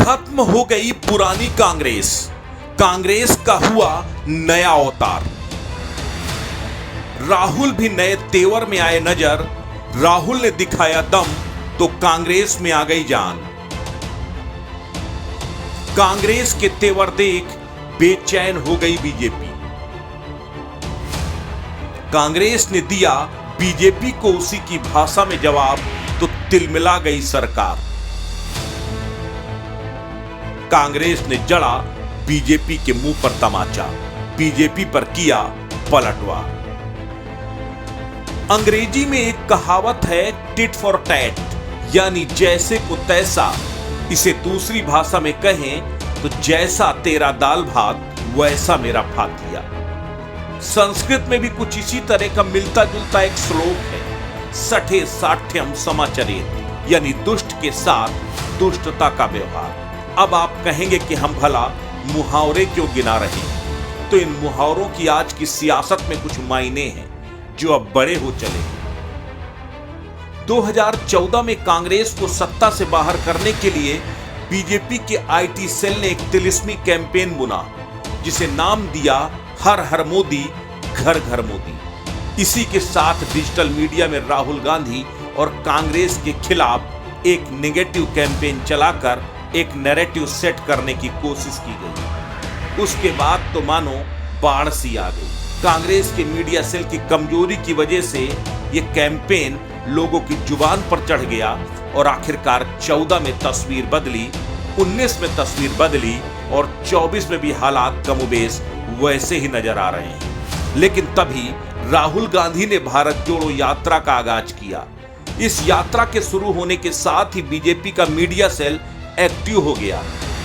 खत्म हो गई पुरानी कांग्रेस, कांग्रेस का हुआ नया अवतार। राहुल भी नए तेवर में आए नजर। राहुल ने दिखाया दम तो कांग्रेस में आ गई जान। कांग्रेस के तेवर देख बेचैन हो गई बीजेपी। कांग्रेस ने दिया बीजेपी को उसी की भाषा में जवाब तो तिलमिला गई सरकार। कांग्रेस ने जड़ा बीजेपी के मुंह पर तमाचा, बीजेपी पर किया पलटवार। अंग्रेजी में एक कहावत है टिट फॉर टैट, यानी जैसे को तैसा। इसे दूसरी भाषा में कहें तो जैसा तेरा दाल भात वैसा मेरा फातिया। संस्कृत में भी कुछ इसी तरह का मिलता जुलता एक श्लोक है, सठे साठ्यम समाचरेत, यानी दुष्ट के साथ दुष्टता का व्यवहार। अब आप कहेंगे कि हम भला मुहावरे क्यों गिना रहे हैं, तो इन मुहावरों की आज की सियासत में कुछ मायने हैं जो अब बड़े हो चले। 2014 में कांग्रेस को सत्ता से बाहर करने के लिए बीजेपी के आईटी सेल ने एक तिलिस्मी कैंपेन बुना, जिसे नाम दिया हर हर मोदी घर घर मोदी। इसी के साथ डिजिटल मीडिया में राहुल गांधी और कांग्रेस के खिलाफ एक नेगेटिव कैंपेन चलाकर एक नैरेटिव सेट करने की कोशिश की गई। उसके बाद तो मानो बाढ़ सी आ गई। कांग्रेस के मीडिया सेल की कमजोरी की वजह से यह कैंपेन लोगों की जुबान पर चढ़ गया और आखिरकार 14 में तस्वीर बदली, 19 में तस्वीर बदली और 24 में भी हालात कमोबेश वैसे ही नजर आ रहे हैं। लेकिन तभी राहुल गांधी ने भारत जोड़ो यात्रा का आगाज किया। इस यात्रा के शुरू होने के साथ ही बीजेपी का मीडिया सेल एक्टिव हो गया,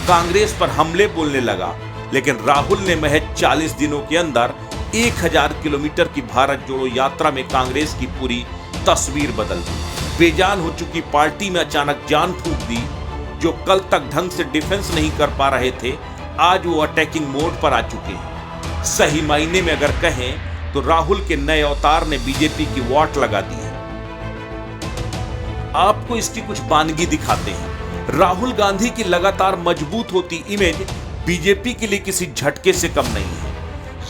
कांग्रेस पर हमले बोलने लगा। लेकिन राहुल ने महज 40 दिनों के अंदर 1000 किलोमीटर की भारत जोड़ो यात्रा में कांग्रेस की पूरी तस्वीर बदल दी। बेजान हो चुकी पार्टी में अचानक जान फूंक दी। जो कल तक ढंग से डिफेंस नहीं कर पा रहे थे, आज वो अटैकिंग मोड पर आ चुके हैं। सही मायने में अगर कहें तो राहुल के नए अवतार ने बीजेपी की वाट लगा दी है। आपको इसकी कुछ बानगी दिखाते हैं। राहुल गांधी की लगातार मजबूत होती इमेज बीजेपी के लिए किसी झटके से कम नहीं है।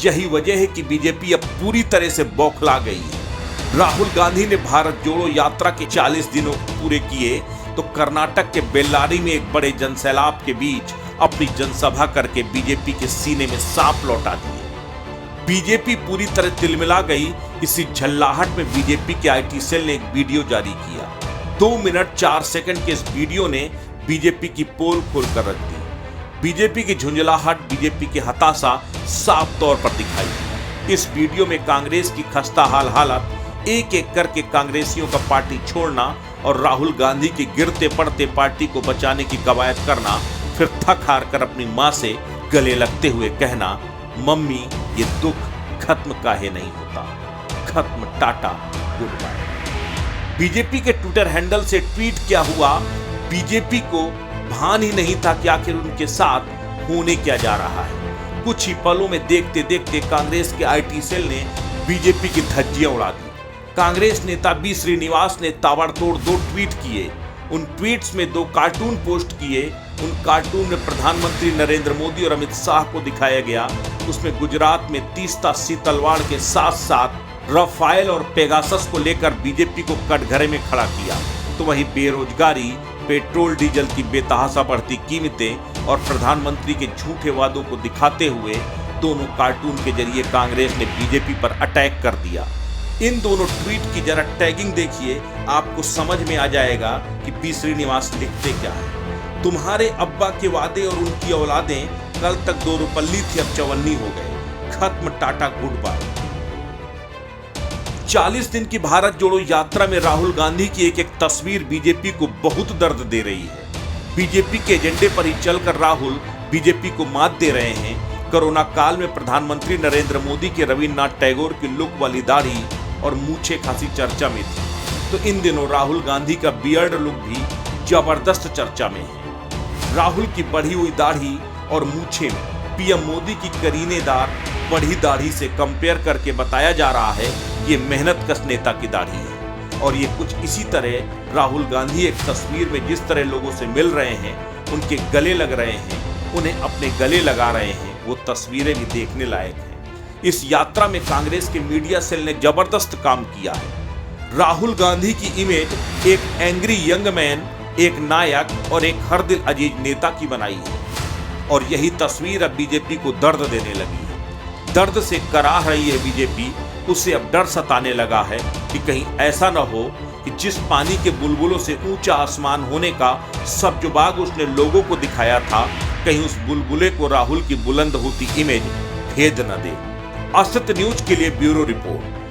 यही वजह है कि बीजेपी अब पूरी तरह से बौखला गई है। राहुल गांधी ने भारत जोड़ो यात्रा के 40 दिनों पूरे किए तो कर्नाटक के बेल्लारी में एक बड़े जनसैलाब के बीच अपनी जनसभा करके बीजेपी के सीने में सांप लौटा दिए। बीजेपी पूरी तरह तिलमिला गई। इसी झल्लाहट में बीजेपी के आईटी सेल ने एक वीडियो जारी किया। 2 मिनट 4 सेकंड के इस वीडियो ने बीजेपी की पोल खोल कर रख दी। बीजेपी की झुंझलाहट, बीजेपी की हताशा साफ तौर पर दिखाई। इस वीडियो में कांग्रेस की खस्ता हाल हालत, एक एक करके कांग्रेसियों का पार्टी छोड़ना और राहुल गांधी की गिरते पड़ते पार्टी को बचाने की कवायद करना, फिर थक हार कर अपनी मां से गले लगते हुए कहना, मम्मी ये दुख खत्म काहे नहीं होता, खत्म टाटा गुड बाय। बीजेपी के ट्विटर हैंडल से ट्वीट क्या हुआ, बीजेपी को भान ही नहीं था कि आखिर उनके साथ होने क्या जा रहा है। कुछ ही पलों में देखते देखते कांग्रेस के आईटी सेल ने बीजेपी की धज्जियां उड़ा दी। कांग्रेस नेता बी श्रीनिवास ने ताबड़तोड़ 2 ट्वीट किए। उन ट्वीट्स में 2 कार्टून पोस्ट किए। उन कार्टून में प्रधानमंत्री नरेंद्र मोदी और अमित शाह को दिखाया गया। उसमें गुजरात में तीस्ता-सी तलवार के साथ साथ रफाइल और पेगासस को लेकर बीजेपी को कटघरे में खड़ा किया। तो वहीं बेरोजगारी, पेट्रोल डीजल की बेतहाशा बढ़ती कीमतें और प्रधानमंत्री के झूठे वादों को दिखाते हुए दोनों कार्टून के जरिए कांग्रेस ने बीजेपी पर अटैक कर दिया। इन दोनों ट्वीट की जरा टैगिंग देखिए, आपको समझ में आ जाएगा कि पी श्रीनिवास लिखते क्या है। तुम्हारे अब्बा के वादे और उनकी औलादें कल तक 2 रुपल्ली थी, अब 54 हो गए, खत्म टाटा गुड बाय। 40 दिन की भारत जोड़ो यात्रा में राहुल गांधी की एक एक तस्वीर बीजेपी को बहुत दर्द दे रही है। बीजेपी के एजेंडे पर ही चलकर राहुल बीजेपी को मात दे रहे हैं। कोरोना काल में प्रधानमंत्री नरेंद्र मोदी के रविन्द्रनाथ टैगोर की लुक वाली दाढ़ी और मूछें खासी चर्चा में थी, तो इन दिनों राहुल गांधी का बियर्ड लुक भी जबरदस्त चर्चा में है। राहुल की बढ़ी हुई दाढ़ी और मूछें में पीएम मोदी की करीनेदार बढ़ी दाढ़ी से कंपेयर करके बताया जा रहा है ये मेहनतकश नेता की दाढ़ी है। और ये कुछ इसी तरह राहुल गांधी एक तस्वीर में जिस तरह लोगों से मिल रहे हैं उनके गले लग रहे हैं, उन्हें अपने गले लगा रहे हैं, वो तस्वीरें भी देखने लायक हैं। इस यात्रा में कांग्रेस के मीडिया सेल ने जबरदस्त काम किया है। राहुल गांधी की इमेज एक एंग्री यंग मैन, एक नायक और एक हर दिल अजीज नेता की बनाई है और यही तस्वीर अब बीजेपी को दर्द देने लगी है। दर्द से कराह रही है बीजेपी, उसे अब डर सताने लगा है कि कहीं ऐसा न हो कि जिस पानी के बुलबुलों से ऊंचा आसमान होने का सब्जबाग उसने लोगों को दिखाया था, कहीं उस बुलबुले को राहुल की बुलंद होती इमेज भेद न दे। असत्य न्यूज के लिए ब्यूरो रिपोर्ट।